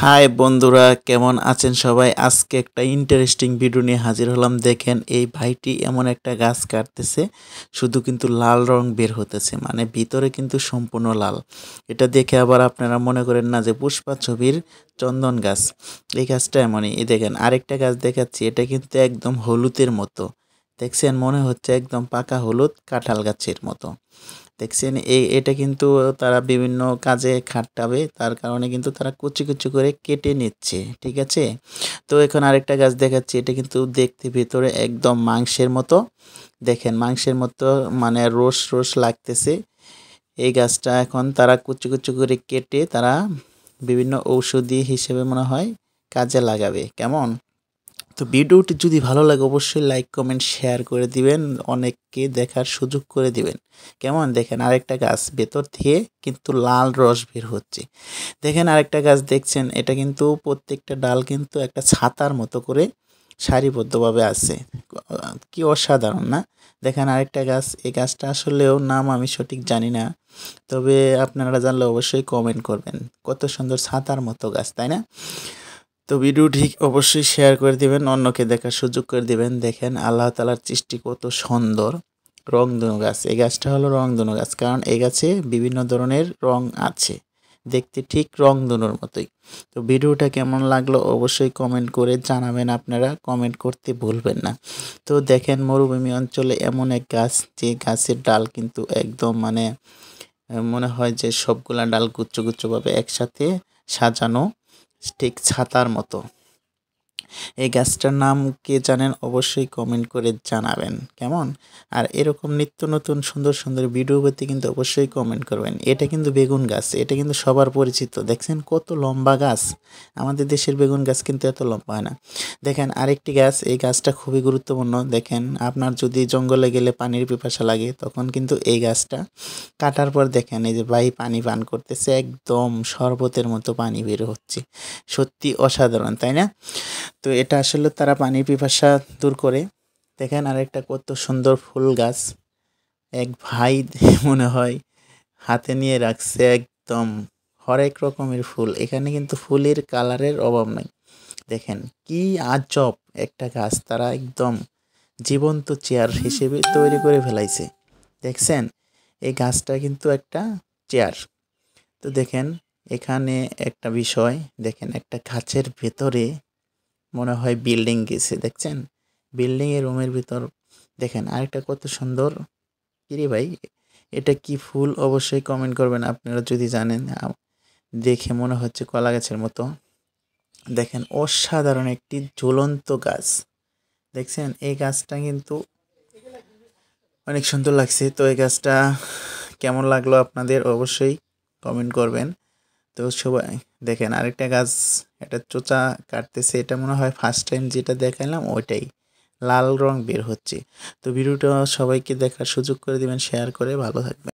High বন্ধুরা, কেমন আছেন সবাই? আজকে একটা ইন্টারেস্টিং ভিডিও নিয়ে হাজির হলাম। দেখেন এই ভাইটি এমন একটা গাছ কাটতেছে, শুধু কিন্তু লাল রং বের হতেছে, মানে ভিতরে কিন্তু সম্পূর্ণ লাল। এটা দেখে আবার আপনারা মনে করেন না যে পুষ্পা ছবির চন্দন গাছ। এই গাছটা এমনই। এই দেখেন আরেকটা গাছ দেখাচ্ছি, এটা কিন্তু একদম হলুদের মতো। দেখছেন, মনে হচ্ছে একদম পাকা হলুদ কাঁঠাল গাছের মতো। দেখছেন এটা কিন্তু তারা বিভিন্ন কাজে খাটাবে, তার কারণে কিন্তু তারা কুচি কুচি করে কেটে নিচ্ছে, ঠিক আছে। তো এখন আরেকটা গাছ দেখাচ্ছি, এটা কিন্তু দেখতে ভিতরে একদম মাংসের মতো। দেখেন মাংসের মতো, মানে রোস রোস লাগতেছে। এই গাছটা এখন তারা কুচি কুচি করে কেটে তারা বিভিন্ন ঔষধি হিসেবে মনে হয় কাজে লাগাবে। কেমন? তো ভিডিওটি যদি ভালো লাগে অবশ্যই লাইক কমেন্ট শেয়ার করে দিবেন, অনেককে দেখার সুযোগ করে দিবেন। কেমন? দেখেন আরেকটা গাছ ভেতর থেকে কিন্তু লাল রস বের হচ্ছে। দেখেন আরেকটা গাছ দেখছেন, এটা কিন্তু প্রত্যেকটা ডাল কিন্তু একটা ছাতার মতো করে সারিবদ্ধভাবে আছে। কি অসাধারণ না? দেখেন আরেকটা গাছ, এই গাছটা আসলেও নাম আমি সঠিক জানি না, তবে আপনারা জানলে অবশ্যই কমেন্ট করবেন। কত সুন্দর ছাতার মতো গাছ, তাই না? তো ভিডিওটি অবশ্যই শেয়ার করে দিবেন, অন্যকে দেখার সুযোগ করে দিবেন। দেখেন আল্লাহ তাআলার সৃষ্টি কত সুন্দর। রংধনু গাছ, এই গাছটা হলো রংধনু গাছ, কারণ এই গাছে বিভিন্ন ধরনের রং আছে, দেখতে ঠিক রংধনুর মতোই। তো ভিডিওটা কেমন লাগলো অবশ্যই কমেন্ট করে জানাবেন, আপনারা কমেন্ট করতে ভুলবেন না। তো দেখেন মরুভূমি অঞ্চলে এমন এক গাছ, যে গাছের ডাল কিন্তু একদম মানে মনে হয় যে সবগুলা ডাল গুচ্ছগুচ্ছভাবে একসাথে সাজানো, ঠিক ছাতার মতো। এই গাছটার নাম কে জানেন অবশ্যই কমেন্ট করে জানাবেন। কেমন? আর এরকম নিত্য নতুন সুন্দর সুন্দর ভিডিও পেতে কিন্তু অবশ্যই কমেন্ট করবেন। এটা কিন্তু বেগুন গাছ, এটা কিন্তু সবার পরিচিত। দেখছেন কত লম্বা গাছ। আমাদের দেশের বেগুন গাছ কিন্তু এত লম্বা হয় না। দেখেন আরেকটি গাছ, এই গাছটা খুবই গুরুত্বপূর্ণ। দেখেন আপনার যদি জঙ্গলে গেলে পানির পিপাসা লাগে, তখন কিন্তু এই গাছটা কাটার পর দেখেন এই যে ভাই পানি পান করতেছে, একদম শরবতের মতো পানি বের হচ্ছে। সত্যি অসাধারণ, তাই না? তো এটা আসলে তারা পানির পিপাসা দূর করে। দেখেন আরেকটা কত সুন্দর ফুল গাছ, এক ভাই মনে হয় হাতে নিয়ে রাখছে একদম হরেক রকমের ফুল। এখানে কিন্তু ফুলের কালারের অভাব নাই। দেখেন কি আজব একটা গাছ, তারা একদম জীবন্ত চেয়ার হিসেবে তৈরি করে ফেলাইছে। দেখছেন এই গাছটা কিন্তু একটা চেয়ার। তো দেখেন এখানে একটা বিষয়, দেখেন একটা গাছের ভেতরে মনে হয় বিল্ডিং গেছে। দেখছেন বিল্ডিং এর রুমের ভিতর। দেখেন আরেকটা কত সুন্দর। কিরে ভাই, এটা কি ফুল? অবশ্যই কমেন্ট করবেন আপনারা যদি জানেন। দেখে মনে হচ্ছে কলা গাছের মতো। দেখেন অসাধারণ একটি ঝুলন্ত গাছ। দেখছেন এই গাছটা কিন্তু অনেক সুন্দর লাগছে। তো এই গাছটা কেমন লাগলো আপনাদের অবশ্যই কমেন্ট করবেন। তো সবাই দেখেন আরেকটা গাছ, এটা চোচা কাটতেছে, এটা মনে হয় ফার্স্ট টাইম যেটা দেখালাম ওইটাই, লাল রং বের হচ্ছে। তো ভিডিওটা সবাইকে দেখার সুযোগ করে দিবেন, শেয়ার করে। ভালো থাকবেন।